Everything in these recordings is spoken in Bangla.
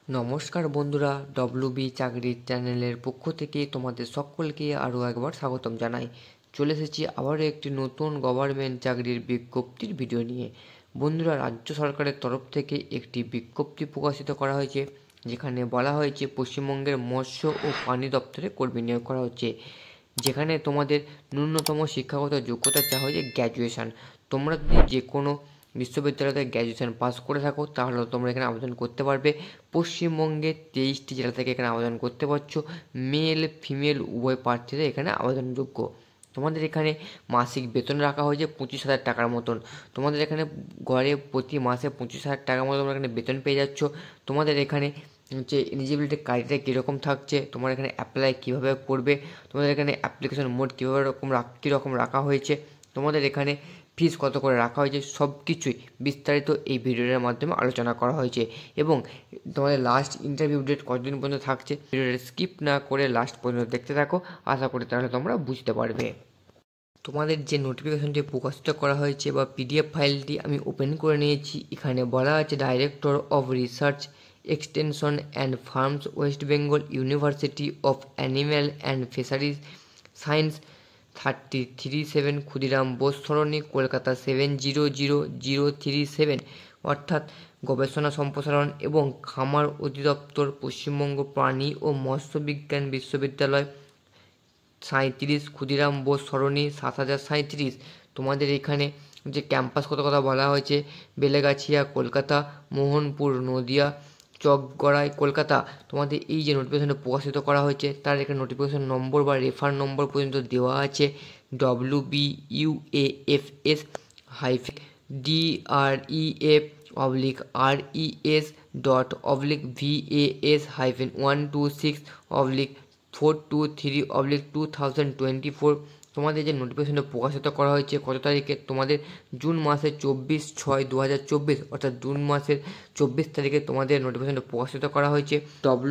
নমস্কার বন্ধুরা, ডব্লিউবি চাকরির চ্যানেলের পক্ষ থেকে তোমাদের সকলকে আরও একবার স্বাগতম জানাই। চলে এসেছি আবারও একটি নতুন গভর্নমেন্ট চাকরির বিজ্ঞপ্তির ভিডিও নিয়ে। বন্ধুরা, রাজ্য সরকারের তরফ থেকে একটি বিজ্ঞপ্তি প্রকাশিত করা হয়েছে, যেখানে বলা হয়েছে পশ্চিমবঙ্গের মৎস্য ও পানি দপ্তরে কর্মী নিয়োগ করা হচ্ছে, যেখানে তোমাদের ন্যূনতম শিক্ষাগত যোগ্যতা চাওয়া হয়েছে গ্র্যাজুয়েশান। তোমরা যদি যে কোনো বিশ্ববিদ্যালয়তে গ্র্যাজুয়েশান পাস করে থাকো তাহলে তোমরা এখানে আবেদন করতে পারবে। পশ্চিমবঙ্গে 23টি জেলা থেকে এখানে আবেদন করতে পারছো। মেল ফিমেল উভয় প্রার্থীরা এখানে আবেদনযোগ্য। তোমাদের এখানে মাসিক বেতন রাখা হয়েছে 25,000 টাকার মতন। তোমাদের এখানে গড়ে প্রতি মাসে 25,000 টাকার মতো তোমরা এখানে বেতন পেয়ে যাচ্ছ। তোমাদের এখানে যে এলিজিবিলিটি ক্রাইটেরিয়া কীরকম থাকছে, তোমার এখানে অ্যাপ্লাই কীভাবে করবে, তোমাদের এখানে অ্যাপ্লিকেশন মোড কীরকম রাখা হয়েছে, তোমাদের এখানে ফিস কত করে রাখা হয়েছে, সব কিছুই বিস্তারিত এই ভিডিওর মাধ্যমে আলোচনা করা হয়েছে। এবং তোমাদের লাস্ট ইন্টারভিউ ডেট কতদিন পর্যন্ত থাকছে, ভিডিওটা স্কিপ না করে লাস্ট পর্যন্ত দেখতে থাকো। আশা করি তাহলে তোমরা বুঝতে পারবে। তোমাদের যে নোটিফিকেশনটি প্রকাশিত করা হয়েছে বা পিডিএফ ফাইলটি আমি ওপেন করে নিয়েছি। এখানে বলা আছে director of research extension and farms, West Bengal University of Animal and Fisheries Science, 33-7 Khudiram Bose Sarani, Kolkata 700037, অর্থাৎ গবেষণা সম্প্রসারণ এবং খামার অধিদপ্তর, পশ্চিমবঙ্গ প্রাণী ও মৎস্য বিজ্ঞান বিশ্ববিদ্যালয়, 37 ক্ষুদিরাম বোস সরণি, 7037। তোমাদের এখানে যে ক্যাম্পাস কথা বলা হয়েছে বেলেগাছিয়া কলকাতা, মোহনপুর নদিয়া, চকগড়াই কলকাতা। তোমাদের এই যে নোটিফিকেশনটা প্রকাশিত করা হয়েছে তার এখানে নোটিফিকেশন নম্বর বা রেফার নম্বর পর্যন্ত দেওয়া আছে। WBUAFS DREF/VAS-126/423/2024। তোমাদের যে নোটিফিকেশনটা প্রকাশিত করা হয়েছে কত তারিখে, তোমাদের জুন মাসের 24/6/2024, অর্থাৎ জুন মাসের 24 তারিখে তোমাদের নোটিফিকেশনটা প্রকাশিত করা হয়েছে।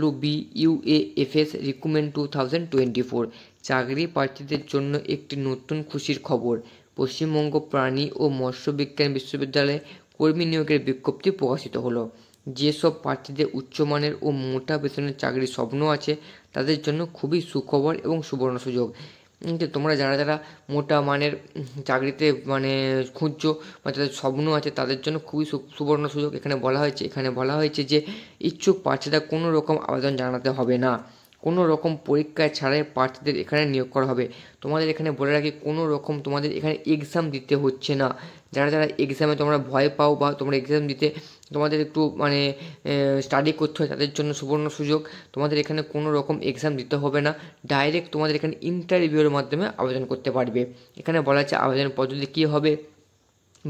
WBUAFS রিক্রুটমেন্ট 2024 চাকরি প্রার্থীদের জন্য একটি নতুন খুশির খবর। পশ্চিমবঙ্গ প্রাণী ও মৎস্য বিজ্ঞান বিশ্ববিদ্যালয়ে কর্মী নিয়োগের বিজ্ঞপ্তি প্রকাশিত হলো। যেসব প্রার্থীদের উচ্চমানের ও মোটা বেতনের চাকরির স্বপ্ন আছে তাদের জন্য খুবই সুখবর এবং সুবর্ণ সুযোগ। তোমরা যারা মোটা মানের চাকরিতে খুঁজছো বা যাদের স্বপ্ন আছে তাদের জন্য খুবই সুবর্ণ সুযোগ। এখানে বলা হয়েছে যে ইচ্ছুক প্রার্থীরা কোনো রকম আবেদন জানাতে হবে না, কোনো রকম পরীক্ষা ছাড়াই প্রার্থীদের এখানে নিয়োগ করা হবে। তোমাদের এখানে বলে রাখি, কোনো রকম তোমাদের এখানে এক্সাম দিতে হচ্ছে না। যারা এক্সামে তোমরা ভয় পাও বা তোমরা এক্সাম দিতে তোমাদের একটু স্টাডি করতে হয় তাদের জন্য সুবর্ণ সুযোগ। তোমাদের এখানে কোনো রকম এক্সাম দিতে হবে না, ডাইরেক্ট তোমাদের এখানে ইন্টারভিউয়ের মাধ্যমে আবেদন করতে পারবে। এখানে বলা আছে আবেদন পদ্ধতি কী হবে,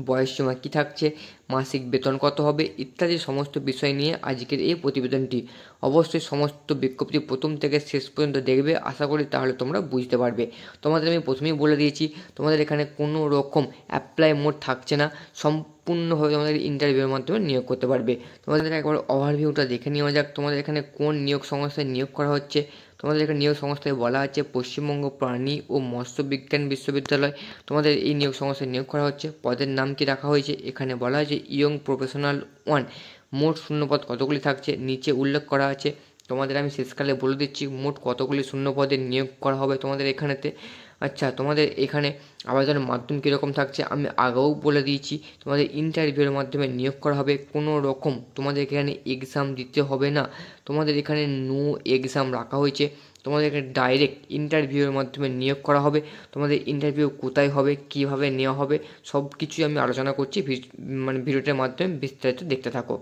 বয়সসীমা কী থাকছে, মাসিক বেতন কত হবে ইত্যাদি সমস্ত বিষয় নিয়ে আজকের এই প্রতিবেদনটি। অবশ্যই সমস্ত বিজ্ঞপ্তি প্রথম থেকে শেষ পর্যন্ত দেখবে, আশা করি তাহলে তোমরা বুঝতে পারবে। তোমাদের আমি প্রথমেই বলে দিয়েছি তোমাদের এখানে কোনো রকম অ্যাপ্লাই মোড থাকছে না, সম্পূর্ণভাবে তোমাদের ইন্টারভিউয়ের মাধ্যমে নিয়োগ করতে পারবে। তোমাদের একবার ওভারভিউটা দেখে নেওয়া যাক। তোমাদের এখানে কোন নিয়োগ সংস্থায় নিয়োগ করা হচ্ছে। তোমাদের এখানে নিয়োগ সংস্থায় বলা আছে পশ্চিমবঙ্গ প্রাণী ও মৎস্য বিজ্ঞান বিশ্ববিদ্যালয়। তোমাদের এই নিয়োগ সংস্থায় নিয়োগ করা হচ্ছে। পদের নাম কি রাখা হয়েছে, এখানে বলা হয়েছে ইয়ং প্রফেশনাল 1। মোট শূন্যপদ কতগুলি থাকছে নিচে উল্লেখ করা আছে। তোমাদের আমি শেষকালে বলে দিচ্ছি মোট কতগুলি শূন্যপদে নিয়োগ করা হবে তোমাদের এখানেতে। আচ্ছা, তোমাদের এখানে আবেদনের মাধ্যম কীরকম থাকছে আমি আগেও বলে দিয়েছি। তোমাদের ইন্টারভিউয়ের মাধ্যমে নিয়োগ করা হবে, কোনো রকম তোমাদের এখানে এক্সাম দিতে হবে না। তোমাদের এখানে নো এক্সাম রাখা হয়েছে। তোমাদের এখানে ডাইরেক্ট ইন্টারভিউয়ের মাধ্যমে নিয়োগ করা হবে। তোমাদের ইন্টারভিউ কোথায় হবে, কীভাবে নেওয়া হবে, সব কিছুই আমি আলোচনা করছি, ভিডিওটার মাধ্যমে বিস্তারিত দেখতে থাকো।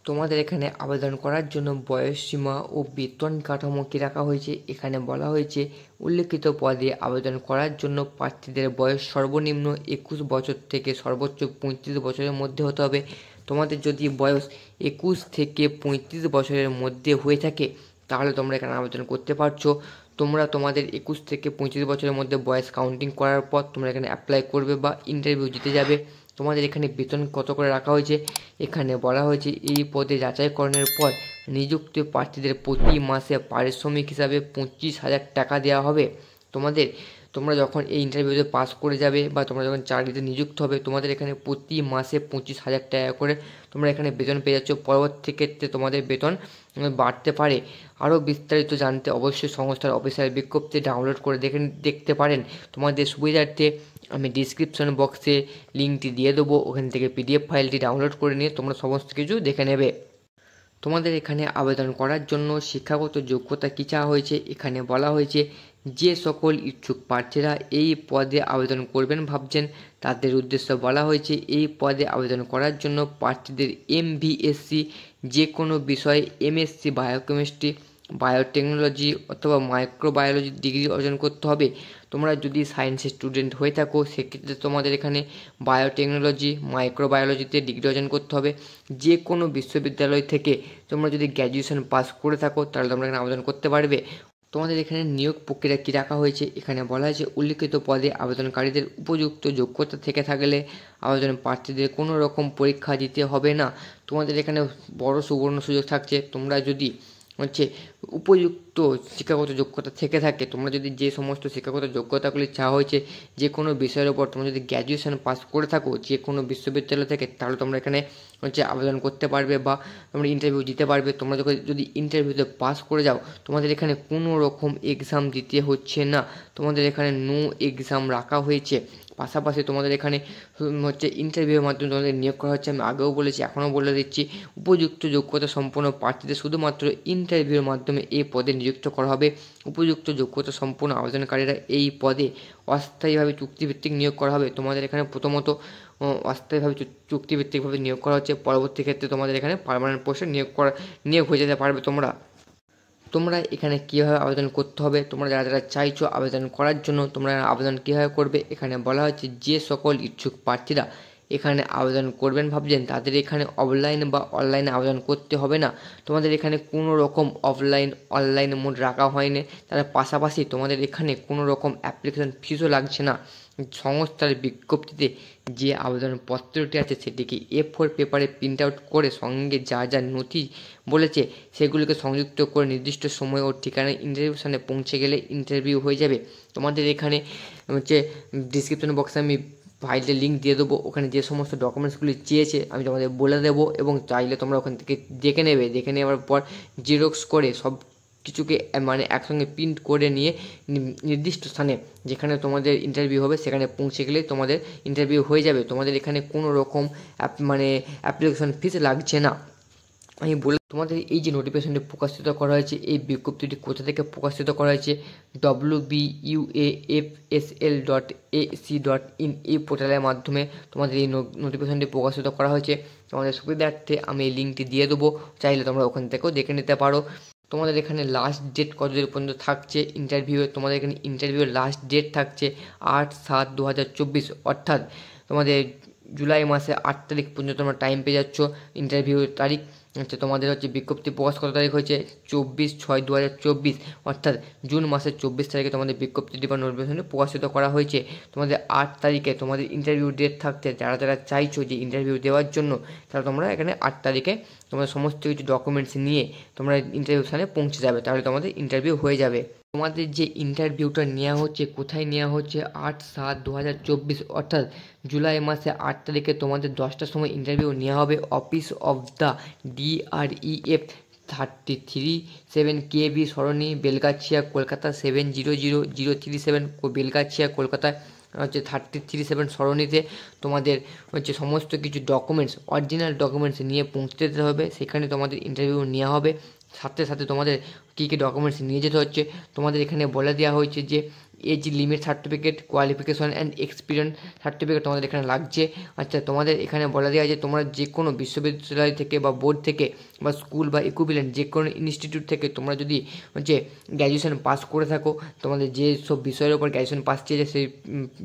তোমাদের এখানে আবেদন করার জন্য বয়সসীমা ও বেতন কাঠামো কী রাখা হয়েছে, এখানে বলা হয়েছে উল্লেখিত পদে আবেদন করার জন্য প্রার্থীদের বয়স সর্বনিম্ন 21 বছর থেকে সর্বোচ্চ 35 বছরের মধ্যে হতে হবে। তোমাদের যদি বয়স 21 থেকে 35 বছরের মধ্যে হয়ে থাকে তাহলে তোমরা এখানে আবেদন করতে পারছো। তোমরা তোমাদের 21 থেকে 35 বছরের মধ্যে বয়স কাউন্টিং করার পর তোমরা এখানে অ্যাপ্লাই করবে বা ইন্টারভিউ দিতে যাবে। তোমাদের এখানে বেতন কত করে রাখা হয়েছে, এখানে বলা হয়েছে এই পদে যাচাইকরণের পর নিযুক্ত প্রার্থীদের প্রতি মাসে পারিশ্রমিক হিসাবে 25,000 টাকা দেওয়া হবে। তোমাদের তোমরা যখন এই ইন্টারভিউতে পাস করে যাবে বা তোমরা যখন চাকরিতে নিযুক্ত হবে, তোমাদের এখানে প্রতি মাসে 25,000 টাকা করে তোমরা এখানে বেতন পেয়ে যাচ্ছ। পরবর্তী ক্ষেত্রে তোমাদের বেতন বাড়তে পারে। আরও বিস্তারিত জানতে অবশ্যই সংস্থার অফিসিয়াল বিজ্ঞপ্তি ডাউনলোড করে দেখতে পারেন। তোমাদের সুবিধার্থে আমি ডিসক্রিপশন বক্সে লিঙ্কটি দিয়ে দেবো, ওখান থেকে পিডিএফ ফাইলটি ডাউনলোড করে নিয়ে তোমরা সমস্ত কিছু দেখে নেবে। তোমাদের এখানে আবেদন করার জন্য শিক্ষাগত যোগ্যতা কী চাওয়া হয়েছে, এখানে বলা হয়েছে যে সকল ইচ্ছুক প্রার্থীরা এই পদে আবেদন করবেন ভাবছেন তাদের উদ্দেশ্যে বলা হয়েছে এই পদে আবেদন করার জন্য প্রার্থীদের MVSC যে কোনো বিষয়ে MSc বায়োকেমিস্ট্রি, বায়োটেকনোলজি অথবা মাইক্রোবায়োলজি ডিগ্রি অর্জন করতে হবে। তোমরা যদি সায়েন্সের স্টুডেন্ট হয়ে থাকো সেক্ষেত্রে তোমাদের এখানে বায়োটেকনোলজি, মাইক্রোবায়োলজিতে ডিগ্রি অর্জন করতে হবে। যে কোনো বিশ্ববিদ্যালয় থেকে তোমরা যদি গ্র্যাজুয়েশন পাস করে থাকো তাহলে তোমরা এখানে আবেদন করতে পারবে। তোমাদের এখানে নিয়োগ প্রক্রিয়া কী রাখা হয়েছে, এখানে বলা হয়েছে উল্লিখিত পদে আবেদনকারীদের উপযুক্ত যোগ্যতা থেকে থাকলে আবেদন প্রার্থীদের কোনো রকম পরীক্ষা দিতে হবে না। তোমাদের এখানে বড় সুবর্ণ সুযোগ থাকছে, তোমরা যদি উপযুক্ত শিক্ষাগত যোগ্যতা থেকে থাকে, তোমরা যদি যে সমস্ত শিক্ষাগত যোগ্যতাগুলি চাওয়া হয়েছে যে কোনো বিষয়ের ওপর তোমরা যদি গ্র্যাজুয়েশন পাস করে থাকো যে কোনো বিশ্ববিদ্যালয় থেকে, তাহলে তোমরা এখানে আবেদন করতে পারবে বা তোমরা ইন্টারভিউ দিতে পারবে। তোমরা যদি ইন্টারভিউতে পাস করে যাও তোমাদের এখানে কোনো রকম এক্সাম দিতে হচ্ছে না, তোমাদের এখানে নো এক্সাম রাখা হয়েছে। পাশাপাশি তোমাদের এখানে ইন্টারভিউয়ের মাধ্যমে তোমাদের নিয়োগ করা হচ্ছে। আমি আগেও বলেছি, এখনও বলে দিচ্ছি, উপযুক্ত যোগ্যতা সম্পন্ন প্রার্থীদের শুধুমাত্র ইন্টারভিউয়ের মাধ্যমে এই পদে নিযুক্ত করা হবে। উপযুক্ত যোগ্যতা সম্পন্ন আবেদনকারীরা এই পদে অস্থায়ীভাবে চুক্তিভিত্তিক নিয়োগ করা হবে। তোমাদের এখানে প্রথমত অস্থায়ীভাবে চুক্তিভিত্তিকভাবে নিয়োগ করা হচ্ছে, পরবর্তী ক্ষেত্রে তোমাদের এখানে পার্মানেন্ট পোস্টে নিয়োগ হয়ে যেতে পারবে। তোমরা এখানে কীভাবে আবেদন করতে হবে, তোমরা যারা চাইছো আবেদন করার জন্য তোমরা আবেদন কীভাবে করবে, এখানে বলা হচ্ছে যে সকল ইচ্ছুক প্রার্থীরা এখানে আবেদন করবেন ভাবছেন তাদের এখানে অফলাইন বা অনলাইনে আবেদন করতে হবে না। তোমাদের এখানে কোনো রকম অনলাইন মোড রাখা হয়নি। তার পাশাপাশি তোমাদের এখানে কোনো রকম অ্যাপ্লিকেশন ফিসও লাগছে না। সংস্থার বিজ্ঞপ্তিতে যে আবেদনপত্রটি আছে সেটিকে A4 পেপারে প্রিন্ট আউট করে সঙ্গে যা নথি বলেছে সেগুলোকে সংযুক্ত করে নির্দিষ্ট সময় ও ঠিকানায় ইন্টারভিউ স্থানে পৌঁছে গেলে ইন্টারভিউ হয়ে যাবে। তোমাদের এখানে ডিসক্রিপশন বক্সে আমি ফাইলের লিঙ্ক দিয়ে দেবো, ওখানে যে সমস্ত ডকুমেন্টসগুলি চেয়েছে আমি তোমাদের বলে দেবো এবং চাইলে তোমরা ওখান থেকে দেখে নেওয়ার পর জেরক্স করে সব কিছুকে একসঙ্গে প্রিন্ট করে নিয়ে নির্দিষ্ট স্থানে যেখানে তোমাদের ইন্টারভিউ হবে সেখানে পৌঁছে গেলে তোমাদের ইন্টারভিউ হয়ে যাবে। তোমাদের এখানে কোনো রকম অ্যাপ্লিকেশন ফিস লাগছে না। আমি বলে তোমাদের এই যে নোটিফিকেশনটি প্রকাশিত করা হয়েছে, এই বিজ্ঞপ্তিটি কোথা থেকে প্রকাশিত করা হয়েছে, WBUAFSL.ac.in এই পোর্টালের মাধ্যমে তোমাদের এই নোটিফিকেশনটি প্রকাশিত করা হয়েছে। তোমাদের সুবিধার্থে আমি এই লিঙ্কটি দিয়ে দেবো, চাইলে তোমরা ওখান থেকেও দেখে নিতে পারো। তোমাদের এখানে লাস্ট ডেট কতদিন পর্যন্ত থাকছে তোমাদের এখানে ইন্টারভিউয়ের লাস্ট ডেট থাকছে 8/7/2024, অর্থাৎ তোমাদের জুলাই মাসে 8 তারিখ পর্যন্ত তোমরা টাইম পেয়ে যাচ্ছ। ইন্টারভিউয়ের তারিখ তোমাদের বিজ্ঞপ্তি প্রকাশ কত তারিখ হয়েছে 24/6/2024, অর্থাৎ জুন মাসের 24 তারিখে তোমাদের বিজ্ঞপ্তিটি বা নোটিফিকেশনটি প্রকাশিত করা হয়েছে। তোমাদের 8 তারিখে তোমাদের ইন্টারভিউ ডেট থাকতে যারা চাইছো যে ইন্টারভিউ দেওয়ার জন্য তাহলে তোমরা এখানে 8 তারিখে তোমাদের সমস্ত কিছু ডকুমেন্টস নিয়ে তোমরা ইন্টারভিউ স্থানে পৌঁছে যাবে, তাহলে তোমাদের ইন্টারভিউ হয়ে যাবে। তোমাদের যে ইন্টারভিউটা নেওয়া হচ্ছে কোথায় নেওয়া হচ্ছে, 8/7/2024 অর্থাৎ জুলাই মাসে 8 তারিখে তোমাদের 10টার সময় ইন্টারভিউ নেওয়া হবে। Office of the DREF 337 KB সরণি, বেলগাছিয়া, কলকাতা 700037, বেলগাছিয়া কলকাতায় 337 সরণিতে তোমাদের সমস্ত কিছু ডকুমেন্টস অরিজিনাল ডকুমেন্টস নিয়ে পৌঁছতে যেতে হবে। সেখানে তোমাদের ইন্টারভিউ নেওয়া হবে। সাথে সাথে তোমাদের কী ডকুমেন্টস নিয়ে যেতে হচ্ছে তোমাদের এখানে বলে দেওয়া হয়েছে যে age limit certificate, qualification and experience certificate তোমাদের এখানে লাগছে। তোমাদের এখানে বলে দেওয়া আছে তোমরা যে কোনো বিশ্ববিদ্যালয় থেকে বা বোর্ড থেকে বা স্কুল বা ইকুইভ্যালেন্ট যে কোনো ইনস্টিটিউট থেকে তোমরা যদি গ্র্যাজুয়েশন পাস করে থাকো, তোমাদের যে সব বিষয়ের ওপর গ্র্যাজুয়েশন পাস চেয়েছে সেই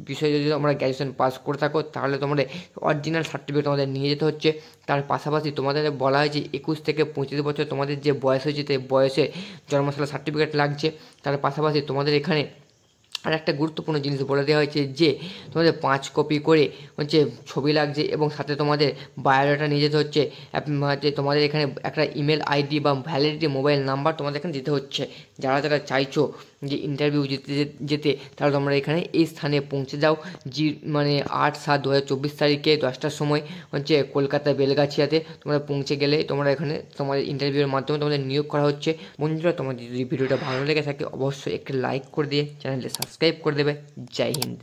বিষয়ে যদি তোমরা গ্র্যাজুয়েশন পাস করে থাকো তাহলে তোমাদের অরিজিনাল সার্টিফিকেট তোমাদের নিয়ে যেতে হচ্ছে। তার পাশাপাশি তোমাদের বলা হয়েছে 21 থেকে 25 বছর তোমাদের যে বয়স হয়েছে সেই বয়সে জন্মশালা সার্টিফিকেট লাগছে। তার পাশাপাশি তোমাদের এখানে আর একটা গুরুত্বপূর্ণ জিনিস বলে দেওয়া হয়েছে যে তোমাদের 5 কপি করে ছবি লাগছে এবং সাথে তোমাদের বায়োডাটা নিয়ে যেতে হচ্ছে। তোমাদের এখানে একটা ইমেল আইডি বা ভ্যালিডিটি মোবাইল নাম্বার তোমাদের এখানে দিতে হচ্ছে। যারা চাইছো যে ইন্টারভিউ যেতে তাহলে তোমরা এখানে এই স্থানে পৌঁছে যাও। 8/7/2024 তারিখে 10টার সময় হচ্ছে কলকাতা বেলগাছিয়াতে তোমরা পৌঁছে গেলে তোমরা এখানে তোমাদের ইন্টারভিউয়ের মাধ্যমে তোমাদের নিয়োগ করা হচ্ছে। বন্ধুরা, তোমাদের যদি ভিডিওটা ভালো লেগে থাকে অবশ্যই একটা লাইক করে দিয়ে চ্যানেলটি সাবস্ক্রাইব করে দেবে। জয় হিন্দ।